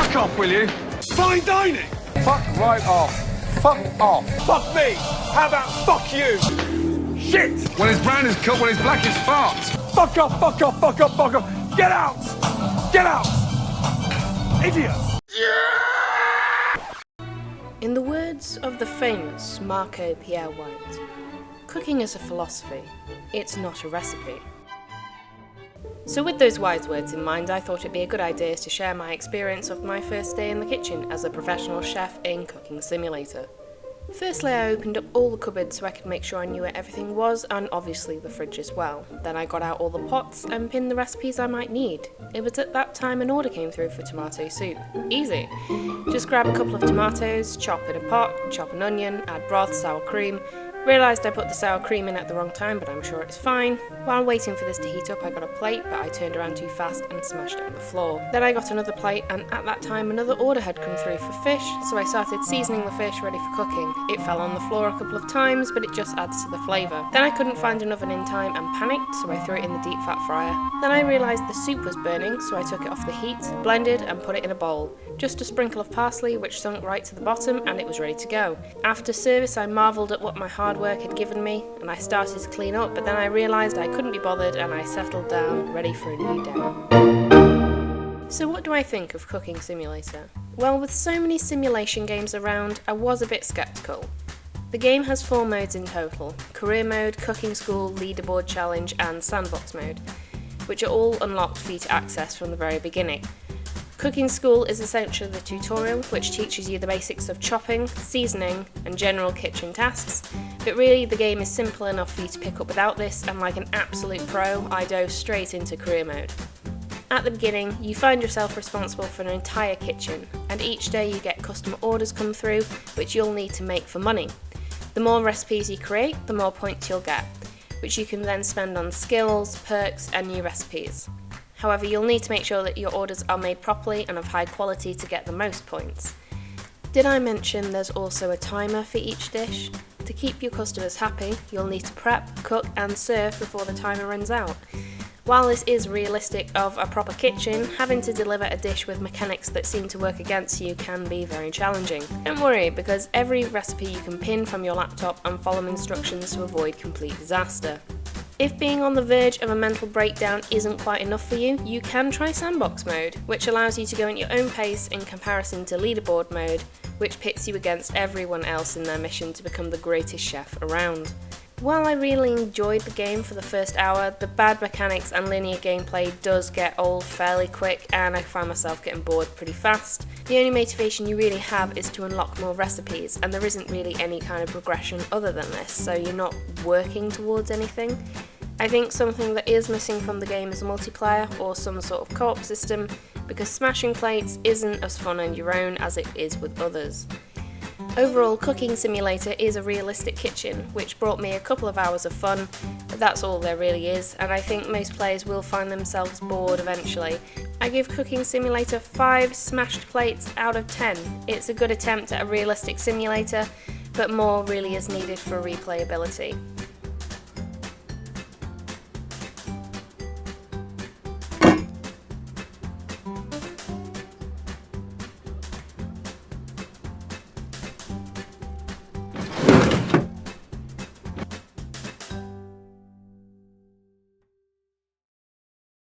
Fuck off, will you? Fine dining! Fuck right off. Fuck off. Fuck me! How about fuck you? Shit! When it's brown is cut, when it's black is fart. Fuck off, fuck off, fuck off, fuck off! Get out! Get out! Idiots! In the words of the famous Marco Pierre White, cooking is a philosophy, it's not a recipe. So with those wise words in mind, I thought it'd be a good idea to share my experience of my first day in the kitchen as a professional chef in Cooking Simulator. Firstly, I opened up all the cupboards so I could make sure I knew where everything was, and obviously the fridge as well. Then I got out all the pots and pinned the recipes I might need. It was at that time an order came through for tomato soup. Easy. Just grab a couple of tomatoes, chop in a pot, chop an onion, add broth, sour cream. Realised I put the sour cream in at the wrong time, but I'm sure it's fine. While waiting for this to heat up, I got a plate, but I turned around too fast and smashed it on the floor. Then I got another plate, and at that time another order had come through for fish, so I started seasoning the fish ready for cooking. It fell on the floor a couple of times, but it just adds to the flavour. Then I couldn't find an oven in time and panicked, so I threw it in the deep fat fryer. Then I realised the soup was burning, so I took it off the heat, blended and put it in a bowl. Just a sprinkle of parsley, which sunk right to the bottom, and it was ready to go. After service, I marvelled at what my hard work had given me, and I started to clean up, but then I realised I couldn't be bothered, and I settled down, ready for a new day. So what do I think of Cooking Simulator? Well, with so many simulation games around, I was a bit sceptical. The game has 4 modes in total: Career Mode, Cooking School, Leaderboard Challenge, and Sandbox Mode, which are all unlocked for you to access from the very beginning. Cooking School is essentially the tutorial, which teaches you the basics of chopping, seasoning, and general kitchen tasks, but really the game is simple enough for you to pick up without this, and like an absolute pro, I dove straight into Career Mode. At the beginning, you find yourself responsible for an entire kitchen, and each day you get custom orders come through, which you'll need to make for money. The more recipes you create, the more points you'll get, which you can then spend on skills, perks, and new recipes. However, you'll need to make sure that your orders are made properly and of high quality to get the most points. Did I mention there's also a timer for each dish? To keep your customers happy, you'll need to prep, cook, and serve before the timer runs out. While this is realistic of a proper kitchen, having to deliver a dish with mechanics that seem to work against you can be very challenging. Don't worry, because every recipe you can pin from your laptop and follow instructions to avoid complete disaster. If being on the verge of a mental breakdown isn't quite enough for you, you can try Sandbox Mode, which allows you to go at your own pace in comparison to Leaderboard Mode, which pits you against everyone else in their mission to become the greatest chef around. While I really enjoyed the game for the first hour, the bad mechanics and linear gameplay does get old fairly quick, and I found myself getting bored pretty fast. The only motivation you really have is to unlock more recipes, and there isn't really any kind of progression other than this, so you're not working towards anything. I think something that is missing from the game is multiplayer or some sort of co-op system, because smashing plates isn't as fun on your own as it is with others. Overall, Cooking Simulator is a realistic kitchen, which brought me a couple of hours of fun, but that's all there really is, and I think most players will find themselves bored eventually. I give Cooking Simulator 5 smashed plates out of 10. It's a good attempt at a realistic simulator, but more really is needed for replayability.